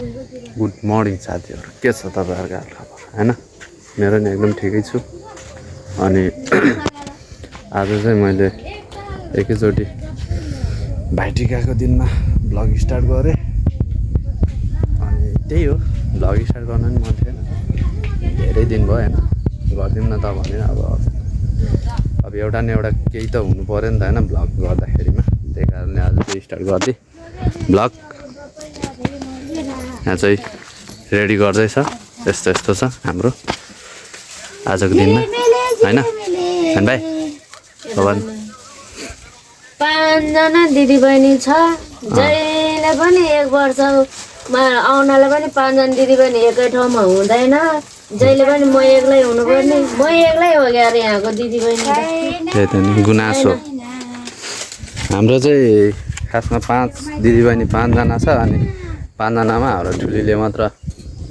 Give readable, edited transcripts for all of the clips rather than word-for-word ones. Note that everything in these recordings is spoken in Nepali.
गुड मर्निङ साथीहरू, के छ तपाईँहरूको हालखबर हैन? मेरो नि एकदम ठिकै छु। अनि आज चाहिँ मैले एकैचोटि भाइटिकाको दिनमा भ्लग स्टार्ट गरेँ। अनि त्यही हो, भ्लग स्टार्ट गर्न नि मन थिएन, धेरै दिन भयो हैन, गरिदिउँ न त भने अब एउटा न एउटा केही त हुनु पऱ्यो नि त हैन, भ्लग गर्दाखेरिमा। त्यही कारणले आज चाहिँ स्टार्ट गरिदिएँ भ्लग। यहाँ चाहिँ रेडी गर्दैछ, यस्तो यस्तो छ हाम्रो आजको दिनमा हैन भाइ? भगवान 5 जना दिदी बहिनी छ, जहिले पनि 1 वर्षमा आउनलाई पनि 5 जना दिदी बहिनी एकै ठाउँमा हुँदैन, जहिले पनि म एक्लै हुनुपर्ने। म एक्लै हो क्या यहाँको दिदी बहिनी। त्यही त नि गुनासो। हाम्रो चाहिँ खासमा 5 दिदी बहिनी 5 जना छ। अनि 5 जनामा हाम्रो ठुलीले मात्र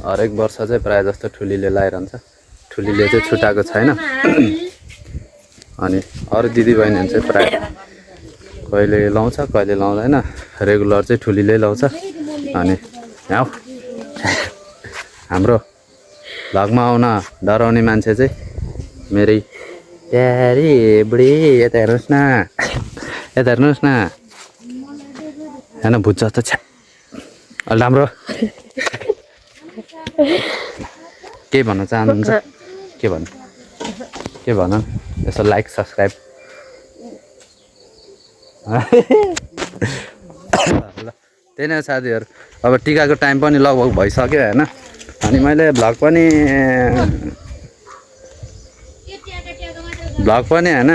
हरेक वर्ष चाहिँ प्रायः जस्तो ठुलीले लगाइरहन्छ। ठुलीले चाहिँ छुट्याएको छैन। अनि अरू दिदी बहिनीहरू चाहिँ प्रायः कहिले लाउँछ कहिले लाउँदैन, रेगुलर चाहिँ ठुलीले लाउँछ। अनि यहाँ हाम्रो भ्लगमा आउन डराउने मान्छे चाहिँ मेरै प्यारी बुढी। यता हेर्नुहोस् न, यता हेर्नुहोस् न, होइन भुत जस्तो छ्या अलि राम्रो। के भन्न चाहनुहुन्छ? के भन यसो लाइक सब्सक्राइब। ल त्यही नै साथीहरू, अब टिकाको टाइम पनि लगभग भइसक्यो होइन। अनि मैले भ्लग पनि होइन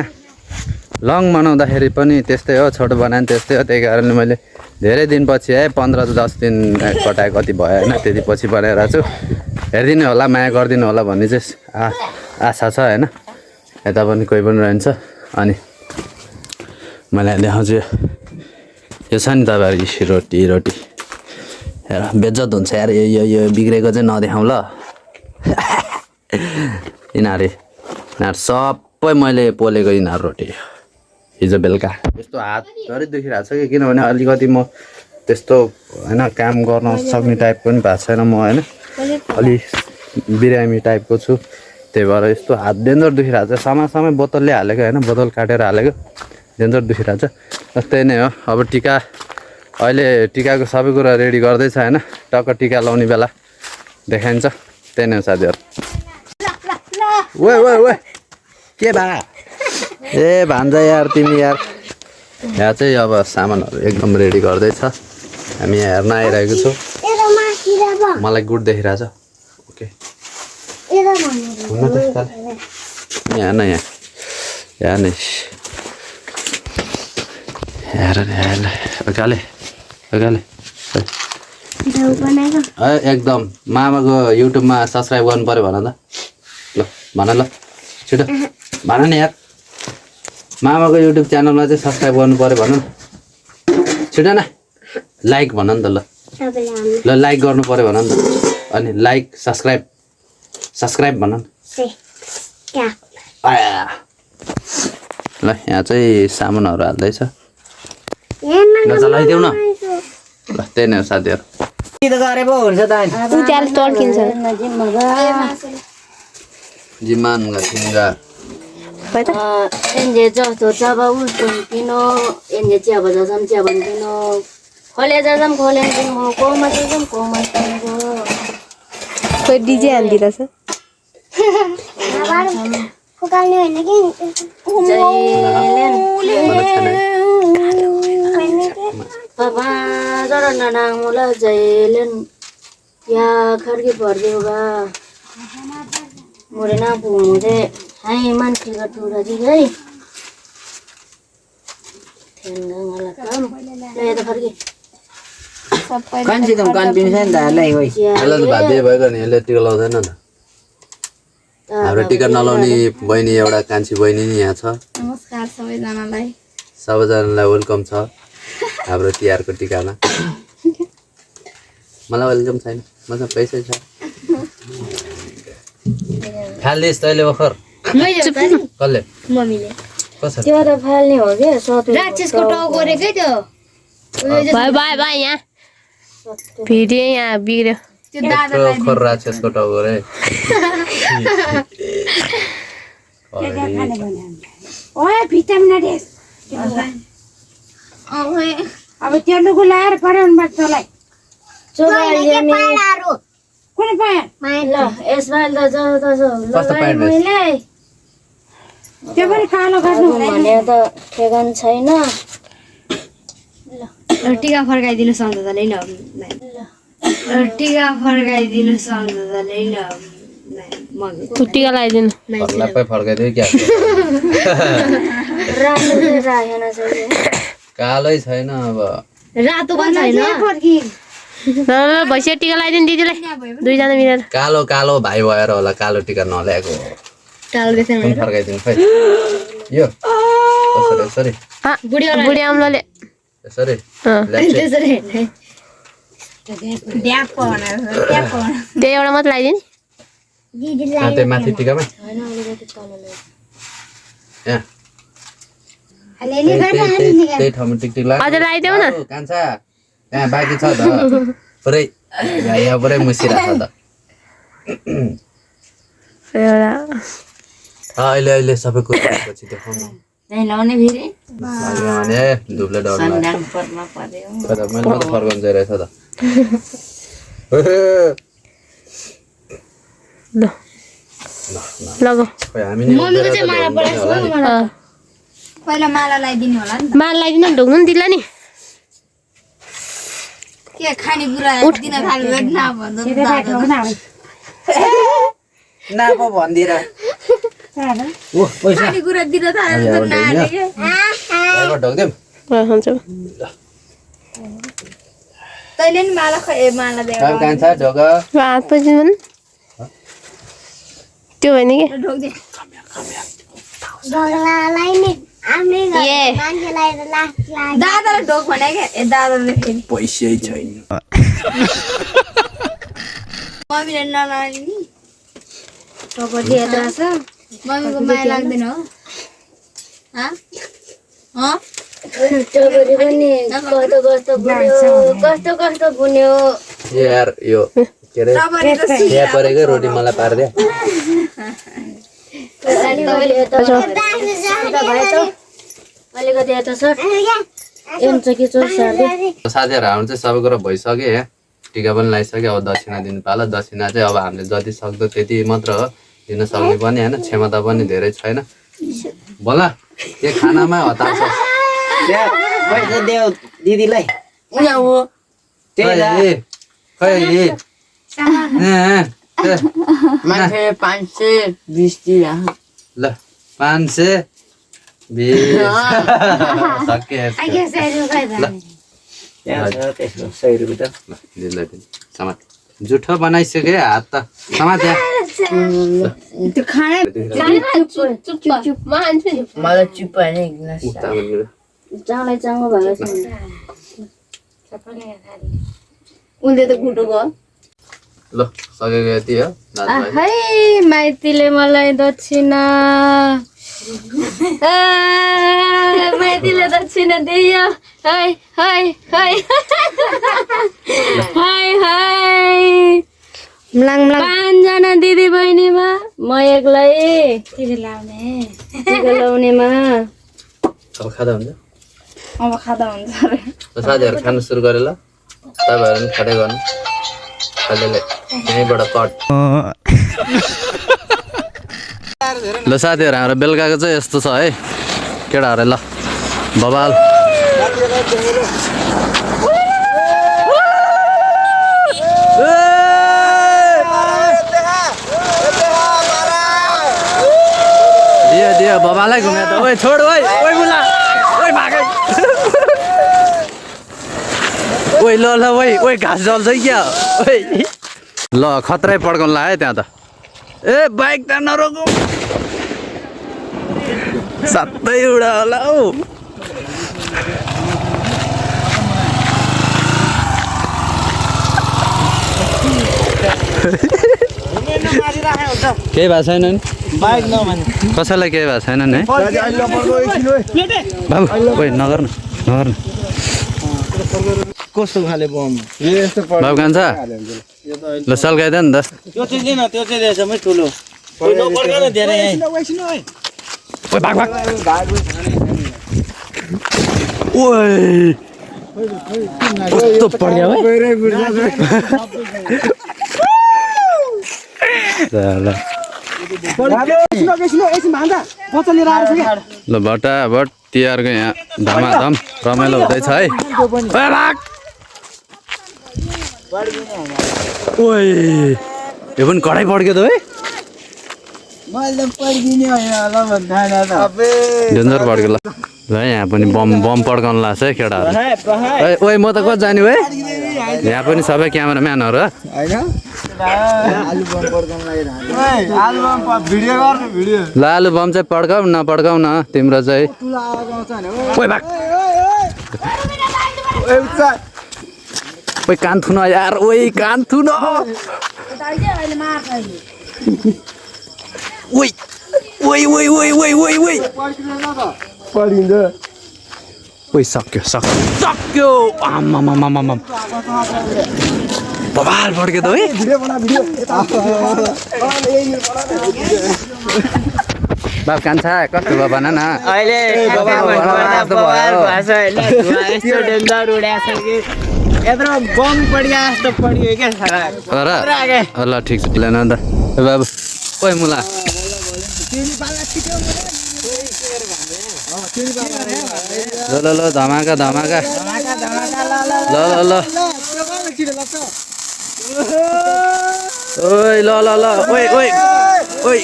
लङ बनाउँदाखेरि पनि त्यस्तै हो, छोटो बनायो नि त्यस्तै हो। त्यही कारणले मैले धेरै दिनपछि 15-10 दिन कटाए कति भयो होइन, त्यति पछि बनाइरहेको छु। हेरिदिनु होला, माया गरिदिनु होला भन्ने चाहिँ आशा छ होइन। यता पनि कोही पनि रहन्छ। अनि मैले देखाउँछु, यो छ नि तपाईँहरू रोटी हेर, बेज्जत हुन्छ यार। यो बिग्रेको चाहिँ नदेखाउँ ल। यिनीहरू सबै मैले पोलेको यिनीहरू रोटी हिजो बेलुका। यस्तो हातधरि दुखिरहेको छ कि, किनभने अलिकति म त्यस्तो होइन काम गर्न सक्ने टाइप पनि भएको छैन म होइन, अलि बिरामी टाइपको छु। त्यही भएर यस्तो हात डेन्जर दुखिरहेको छ। समय बोतलले हालेको होइन, बोतल काटेर हालेको, डेन्जर दुखिरहेको छ। त्यही नै हो। अब अहिले टिकाको सबै कुरा रेडी गर्दैछ होइन, टक्क टिका लाउने बेला देखाइन्छ। त्यही नै हो साथीहरू। ओ के भा ए भान्जा यार तिमी यार। यहाँ चाहिँ अब सामानहरू एकदम रेडी गर्दैछ, हामी यहाँ हेर्न आइरहेको छौँ। मलाई गुड देखिरहेछ। ओके यहाँ न यहाँ नै हेर एकदम मामाको युट्युबमा सब्सक्राइब गर्नु पऱ्यो भन त। ल भन ल, छिटो भन नि यार। मामाको युट्युब च्यानलमा चाहिँ सब्सक्राइब गर्नु पऱ्यो भन न, छिटो न। लाइक भन नि त ल, लाइक गर्नु पऱ्यो भन नि त। अनि लाइक सब्सक्राइब भन न। ल यहाँ चाहिँ सामानहरू हाल्दैछ, नचलाइदेऊ न। ल त्यही नै हो साथीहरू। जिमान घिङ्गा एन्जे जस्तो जब उस्तो पिनो एन्जे चिया बजाउँछन् चिया भन्दिनो, खोले जाँछन् खोले म कोमा जाँछन् कोमा जाँछन्। कोही डिजे हान्दिरहेछ। बाबा जरा नानामुला जैलेन या खर्की पर्दियोगा मोरे ना मुझे हाय मान्छे का टुरा जी गई थेंगा वाला काम ले तो खर्की कान्छी त कान पिन्छ नि त हालै होइ। यसलाई त बाध्य भएको नि, यसले टिका लाउँदैन त। हाम्रो टिका नलाउने बहिनी एउटा कान्छी बहिनी नि यहाँ छ। नमस्कार सबैजनालाई वेलकम छ हाम्रो तिहारको टिकामा। मलाई वेलकम छैन, मसँग पैसै छ। फाल्दिस् तैँले ओखर कसले? मम्मीले। कसरी? त्यो त फाल्ने हो के? राक्षसको टाउ गरेकै त्यो। भाइ यहाँ भिडियो यहाँ बिग्रियो यत्रो खर्रा छ यसको टाउको रे ओए भिटामिन डेस अब त्यो लुगु लाएर पढाउनु पर्छ तँलाई कुन पाए ल यसपालि त जाऊ त कस्तो लगाएँ प्यान्ट मैले त्यो पनि कालो गर्नु भने त ठेगान छैन टिका फर्काइदिनु सम्झदाले ल टिका फर्काइदिनु सम्झदाले ल टिका लगाइदिनु फर्लापै फर्काइदियो क्या राम्रो चाहिँ राखेन चाहिँ कालै छैन अब रातो पनि छैन भैँसी टिका लगाइदिनु दिदीलाई दुईजना मिलेर कालो कालो भाइ भएर होला कालो टिका नल्याएको कालो देख्दैन कुन फर्काइदिनु खै यो यसरी बुढी आम्लाले यसरी त्यसरी त्यही एउटा मात्र लगाइदिनु त्यो माथि टिकामा यहाँ त्यही ठाउँमा टिकटिक लाग्यो अझ लगाइदेऊ न कान्छा यहाँ बाँकी छ त पुरै यहाँ पुरै मुसिरहेको छ त एउटा अहिले अहिले सबै कुरा पछि देखाउनु लाउने फेरि भने धुपले डर लाग्यो सन्डाङ पर्न पर्यो मैले मात्रै फर्काउनु चाहिँ रहेछ त ल लगाऊ खोइ हामी नि उभिएर त ढोग्नु होला नि। पहिला माला लगाइदिनु होला नि माल लगाइदिनु ढोग्नु नि दिला नि के खानेकुरा दिन थाल्यो नभन्दा नाप भन्दिएर ओ पैसा खानेकुरा दिन थाल्यो त नाले के ड्राइभर ढोग्दिउँ हुन्छ तैले नि माला माला दे काम कान्छा ढोग हात पसिदिनु भने त्यो होइन कि ढोक्दे दादाले ढोक भने के ए दादाले फेरि पैसै छैन मम्मीले नलानी टपटी यता छ मम्मीको माया लाग्दैन हो टपटी पनि कस्तो कस्तो बुन्यो यार यो के अरे यहाँ परेकै रोटी मलाई पारिदियो अलिकति यता छ एमचकी चोर सार्दै साथीहरू हाम्रो चाहिँ सबै कुरा भइसक्यो यहाँ टिका पनि लगाइसक्यो अब दक्षिणा दिनु पाला दक्षिणा चाहिँ अब हामीले जति सक्दो त्यति मात्र हो दिन सक्ने पनि होइन क्षमता पनि धेरै छैन बोला के खानामा हतार छ पैसा देऊ दिदीलाई खै मान्छे 520 तिर ल 520 सक्यो त्यसको 100 रुपियाँ त दिदीलाई दिनु समात जुठो बनाइसक्यो हात त समात त्यो खाना मलाई चुप होइन चाउलाई चाङ्गो भएको छ उनले त गुटो गयो ल सकेको यति हो दाजुभाइ है माइतीले मलाई दक्षिणा माइतीले दक्षिणा दियो है है है हाय हाय म्लाङ म्लाङ 5 जना दिदी बहिनीमा म एक्लै टिका लाउने टिका लाउनेमा अब खाँदा हुन्छ अब खाँदा हुन्छ अरे ल साथीहरू खानु सुरु गरे ल तपाईँहरू पनि खाँदै गर्नु अहिले यहीँबाट कट ल साथीहरू हाम्रो बेलुकाको चाहिँ यस्तो छ है केटाहरू ल बबाल दियो दियो बबालाई घुम्यो त ओइ छोड ओइ ओइ बुला ओइ भागे ओइ ल ल ओइ ओइ घाँस जल्छ क्या ओइ ल खतरै पड्काउनु लाग्यो त्यहाँ त ए बाइक त नरोकौ सातै उडा होला हौ केही भएको छैन नि कसैलाई केही भएको छैन नि है बाबु ओइ नगर्नु नगर्नु कस्तो खाले बम बाबु कान्छ ल सल्काइद नि त त्यो चाहिँ लिन त्यो चाहिँ रहेछ मै ठुलो नपड्का न धेरै ओइ भाग भाग ओइ कस्तो पड्यो है ल भटाभट तिहारको यहाँ धमाधम रमाइलो हुँदैछ है ओइ यो पनि कडै पड्क्यो त है डेन्जर पड्क्यो ल यहाँ पनि बम बम पड्काउनु लाग्छ है केटाहरू ओइ म त कति जाने है यहाँ पनि सबै क्यामेराम्यानहरू ल आलु बम चाहिँ पड्काउ नपड्काउ न तिम्रो चाहिँ ओइ कान थुन यार ओइ कान थुन ओइ ओइ ओइ ओइ ओइ ओइ ओइ ओइ सक्यो सक्यो सक्यो आमामामामाम बबाल पड्क्यो त है बाब कान्छा कस्तो भयो भन न अहिले यत्रो बम पड्या जस्तो पड्यो क्या ल ठिक छ लिएन त ए बाबु ओइ मुला ल ल ल धमाका धमाका ल ल ल ओइ ल ल ल ओइ ओइ ओइ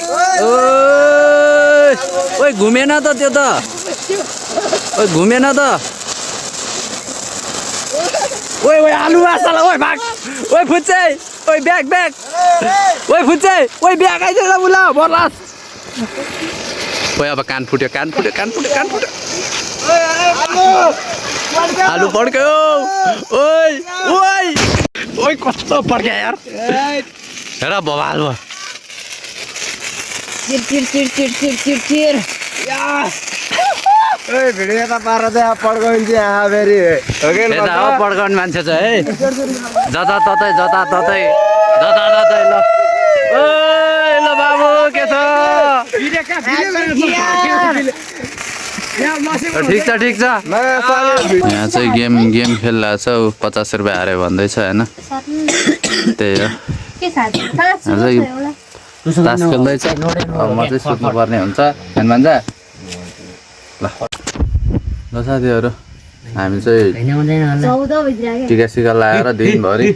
ओइ घुमेन त त्यो त ओइ घुमेन त ओइ ओइ आलु आसाला ओइ भाग ओइ फुच्चे ओइ ब्याग ब्याग ओइ फुच्चे ओइ ब्याग आइदिएन बुला बर्लास ओइ अब कान फुट्यो कान फुट्यो कान फुट्यो कान फुट्यो आलु पड्क्यो ओइ ओइ ओइ कस्तो पड्क्यो यार हेर बवाल भयो चिर भिडियो त पार चाहिँ पड्काउँछ यहाँ फेरि यता हो पड्काउने मान्छे चाहिँ है जताततै जताततै जताततै ल ओइ ल बाबु के छ ठिक छ ठिक छ यहाँ चाहिँ गेम खेलिरहेको छ ऊ 50 रुपियाँ हारे भन्दैछ होइन त्यही हो तास खेल्दैछ अब म चाहिँ सुत्नु पर्ने हुन्छ भन्छ ल ल साथीहरू हामी चाहिँ टिका सिका लगाएर दिनभरि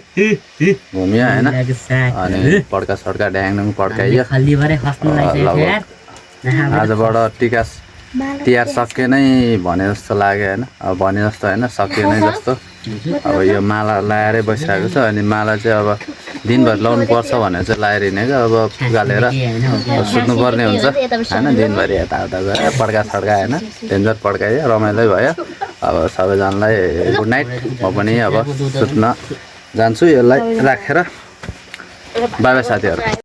घुम्यो होइन अनि पड्का सड्का ड्याङ पड्काइयो आजबाट टिका तिहार सकियो नै भने जस्तो लाग्यो होइन अब भने जस्तो होइन सकियो नै जस्तो अब यो माला लगाएरै बसिरहेको छ अनि माला चाहिँ अब दिनभरि लाउनु पर्छ भनेर चाहिँ लगाएर हिँडेको अब फुगालेर सुत्नुपर्ने हुन्छ होइन दिनभरि यताउता गएर पड्का सड्का होइन डेन्जर पड्कायो रमाइलो भयो अब सबैजनालाई गुड नाइट म पनि अब सुत्न जान्छु यसलाई राखेर बाई बाई साथीहरू